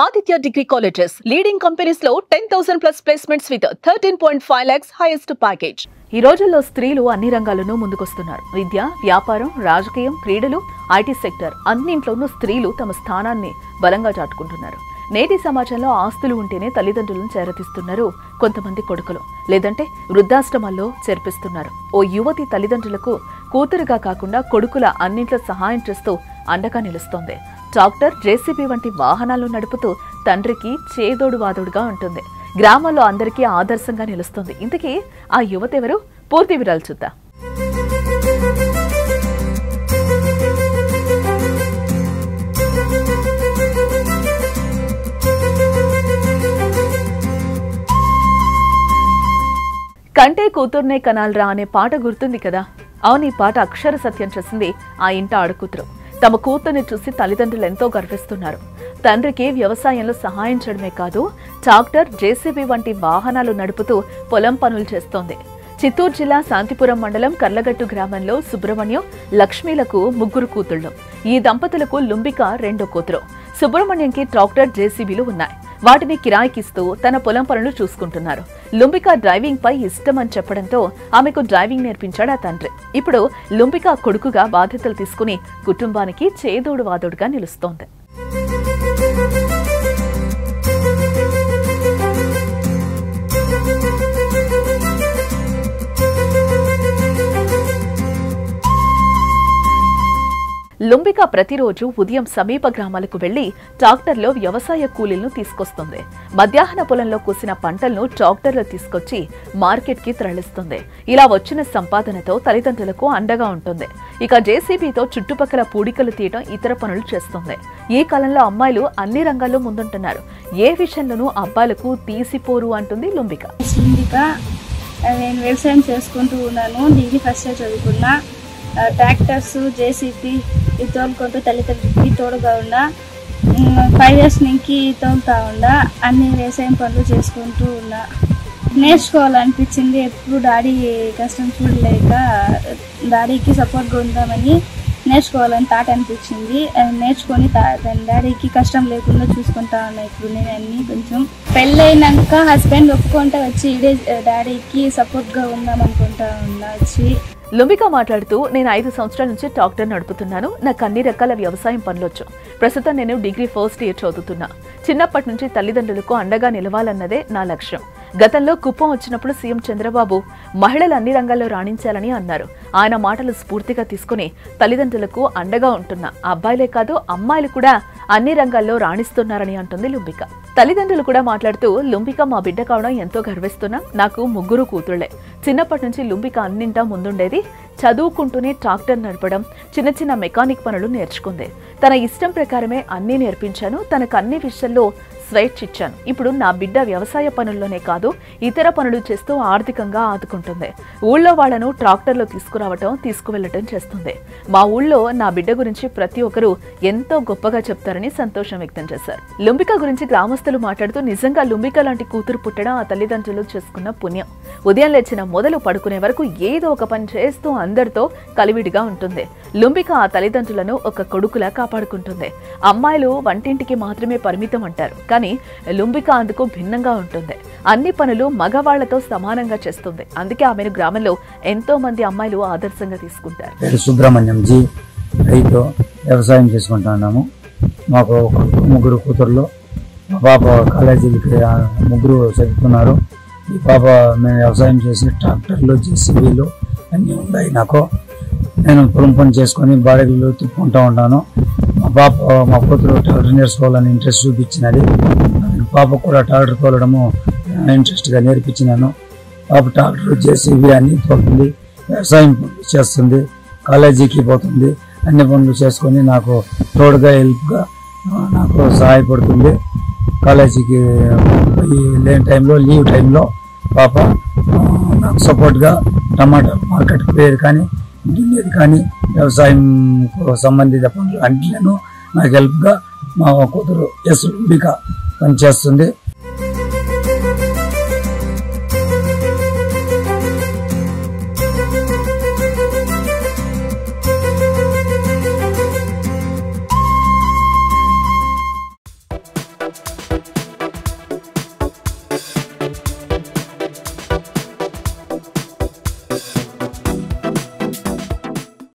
Aditya Degree Colleges, leading companies లో 10,000 plus placements with 13.5 lakhs highest package. ఈ రోజుల్లో స్త్రీలు అన్ని రంగాల్లోనూ ముందుకొస్తున్నారు. విద్య, వ్యాపారం, రాజకీయం, క్రీడలు, ఐటీ సెక్టర్ అన్నింట్లోనూ స్త్రీలు తమ స్థానాన్ని బలంగా చాటుకుంటున్నారు. నేటి సమాజంలో ఆస్తులు ఉంటేనే తల్లిదండ్రులను చేరతీస్తున్నారు కొంతమంది కొడుకులు, లేదంటే వృద్ధాశ్రమాల్లో చేర్పిస్తున్నారు. ఓ యువతి తల్లిదండ్రులకు కూతురుగా కాకుండా కొడుకుల అన్నింట్లో సహాయం చేస్తూ అండగా నిలుస్తోంది. ట్రాక్టర్, జేసీబీ వంటి వాహనాలు నడుపుతూ తండ్రికి చేదోడు వాదోడుగా ఉంటుంది. గ్రామాల్లో అందరికీ ఆదర్శంగా నిలుస్తుంది. ఇంతకీ ఆ యువత ఎవరు? పూర్తి వివరాలు చూద్దాం. కంటే కూతుర్నే కనాల్రా అనే పాట గుర్తుంది కదా? అవును, ఈ పాట అక్షర సత్యం చేసింది ఆ ఇంట ఆడకూతురు. తమ కూతుర్ని చూసి తల్లిదండ్రులు ఎంతో గర్విస్తున్నారు. తండ్రికి వ్యవసాయంలో సహాయం చేయడమే కాదు, ట్రాక్టర్, జేసీబీ వంటి వాహనాలు నడుపుతూ పొలం పనులు చేస్తోంది. చిత్తూరు జిల్లా శాంతిపురం మండలం కర్లగట్టు గ్రామంలో సుబ్రహ్మణ్యం, లక్ష్మీలకు ముగ్గురు కూతుళ్లు. ఈ దంపతులకు లుంబిక రెండో కూతురు. సుబ్రహ్మణ్యంకి ట్రాక్టర్, జేసీబీలు ఉన్నాయి. వాటిని కిరాయికిస్తూ తన పొలం పనులు చూసుకుంటున్నారు. లుంబిక డ్రైవింగ్ పై ఇష్టం అని చెప్పడంతో ఆమెకు డ్రైవింగ్ నేర్పించాడు ఆ తండ్రి. ఇప్పుడు లుంబిక కొడుకుగా బాధ్యతలు తీసుకుని కుటుంబానికి చేదోడు వాదోడుగా నిలుస్తోంది. లుంబిక ప్రతిరోజు ఉదయం సమీప గ్రామాలకు వెళ్లి ట్రాక్టర్లో వ్యవసాయ కూలీలను తీసుకొస్తుంది. మధ్యాహ్న పొలంలో కూసిన పంటలను ట్రాక్టర్లో తీసుకొచ్చి మార్కెట్కి తరలిస్తుంది. ఇలా వచ్చిన సంపాదనతో తల్లిదండ్రులకు అండగా ఉంటుంది. ఇక జేసీబీతో చుట్టుపక్కల పూడికలు తీయడం, ఇతర పనులు చేస్తుంది. ఈ కాలంలో అమ్మాయిలు అన్ని రంగాల్లో ముందుంటున్నారు. ఏ విషయంలోనూ అబ్బాయిలకు తీసిపోరు అంటుంది లుంబిక. నేను వ్యవసాయం చేసుకుంటూ ఉన్నాను. డిగ్రీ ఫస్ట్ ఇయర్ చదువుకున్నా. ట్రాక్టర్స్, జేసీబీ ఇది తోలుకుంటూ తల్లిదండ్రులకి తోడుగా ఉన్నా. 5 years నుంచి తోలుతా ఉన్నా. అన్ని వ్యవసాయం పనులు చేసుకుంటూ ఉన్నా. నేర్చుకోవాలనిపించింది. ఎప్పుడు డాడీ కష్టం చూడలేక డాడీకి సపోర్ట్గా ఉందామని నేర్చుకోవాలని థాట్ అనిపించింది. నేర్చుకొని డాడీకి కష్టం లేకుండా చూసుకుంటా ఉన్నా. ఇప్పుడు నేను అన్ని కొంచెం పెళ్ళైనాక హస్బెండ్ ఒప్పుకుంటా వచ్చి ఇదే డాడీకి సపోర్ట్గా ఉందామనుకుంటా ఉన్నా. వచ్చి లుంబిక మాట్లాడుతూ, నేను 5 సంవత్సరాల నుంచి ట్రాక్టర్ నడుపుతున్నాను. నాకు అన్ని రకాల వ్యవసాయం పనులొచ్చు. ప్రస్తుతం నేను డిగ్రీ ఫస్ట్ ఇయర్ చదువుతున్నా. చిన్నప్పటి నుంచి తల్లిదండ్రులకు అండగా నిలవాలన్నదే నా లక్ష్యం. గతంలో కుప్పం వచ్చినప్పుడు సీఎం చంద్రబాబు మహిళలు అన్ని రంగాల్లో రాణించాలని అన్నారు. ఆయన మాటలు స్ఫూర్తిగా తీసుకుని తల్లిదండ్రులకు అండగా ఉంటున్నా. అబ్బాయిలే కాదు, అమ్మాయిలు కూడా అన్ని రంగాల్లో రాణిస్తున్నారని అంటుంది లుంబిక. తల్లిదండ్రులు కూడా మాట్లాడుతూ, లుంబిక మా బిడ్డ కావడం ఎంతో గర్విస్తున్నా. నాకు ముగ్గురు కూతుళ్లే. చిన్నప్పటి నుంచి లుంబిక అన్నింటా ముందుండేది. చదువుకుంటూనే ట్రాక్టర్ నడపడం, చిన్న చిన్న మెకానిక్ పనులు నేర్చుకుంది. తన ఇష్టం ప్రకారమే అన్నీ నేర్పించాను. తనకు అన్ని విషయాల్లో స్వేచ్ఛ ఇచ్చాను. ఇప్పుడు నా బిడ్డ వ్యవసాయ పనుల్లోనే కాదు, ఇతర పనులు చేస్తూ ఆర్థికంగా ఆదుకుంటుంది. ఊళ్ళో వాళ్లను ట్రాక్టర్లో తీసుకురావటం, తీసుకువెళ్లటం చేస్తుంది. మా ఊళ్ళో నా బిడ్డ గురించి ప్రతి ఒక్కరూ ఎంతో గొప్పగా చెప్తారని సంతోషం వ్యక్తం చేశారు. లుంబిక గురించి గ్రామస్తులు మాట్లాడుతూ, నిజంగా లుంబిక లాంటి కూతురు పుట్టడం ఆ తల్లిదండ్రులు చేసుకున్న పుణ్యం. ఉదయం లేచిన మొదలు పడుకునే వరకు ఏదో ఒక పని చేస్తూ అందరితో కలివిడిగా ఉంటుంది. లుంబిక ఆ తల్లిదండ్రులను ఒక కొడుకులా కాపాడుకుంటుంది. అమ్మాయిలు వంటింటికి మాత్రమే పరిమితం అంటారు, కానీ లుంబిక అందుకు భిన్నంగా ఉంటుంది. అన్ని పనులు మగవాళ్లతో సమానంగా చేస్తుంది. అందుకే ఆమెను గ్రామంలో ఎంతో మంది అమ్మాయిలు ఆదర్శంగా తీసుకుంటారు. సుబ్రహ్మణ్యం జీ, రైతు, వ్యవసాయం చేసుకుంటున్నాము. మాకు ముగ్గురు కూతుర్లు. మా పాప కాలేజీలకి ముగ్గురు చదువుతున్నారు. ఈ పాప మేము వ్యవసాయం చేసి ట్రాక్టర్లు, జేసీబీలు అన్నీ ఉన్నాయి నాకు. నేను పొలం పని చేసుకొని బాడీలు తిప్పుకుంటూ ఉంటాను. మా కూతురు ట్రాక్టర్ నేర్చుకోవాలని ఇంట్రెస్ట్ చూపించినది. పాప కూడా ట్రాక్టర్ తోలడము ఇంట్రెస్ట్గా నేర్పించినాను. పాప ట్రాక్టర్, జేసీబీ అన్నీ తోలుతుంది, వ్యవసాయం చేస్తుంది, కాలేజీకి పోతుంది. అన్ని పనులు చేసుకొని నాకు తోడుగా, హెల్ప్గా నాకు సహాయపడుతుంది. కాలేజీకి లేని టైంలో, లీవ్ టైంలో పాప నాకు సపోర్ట్గా టమాటా మార్కెట్కి పోయేది కానీ, దున్నేది కానీ, వ్యవసాయం సంబంధిత పనులు అన్నిలను నాకు హెల్ప్గా మా కూతురు లుంబిక పనిచేస్తుంది.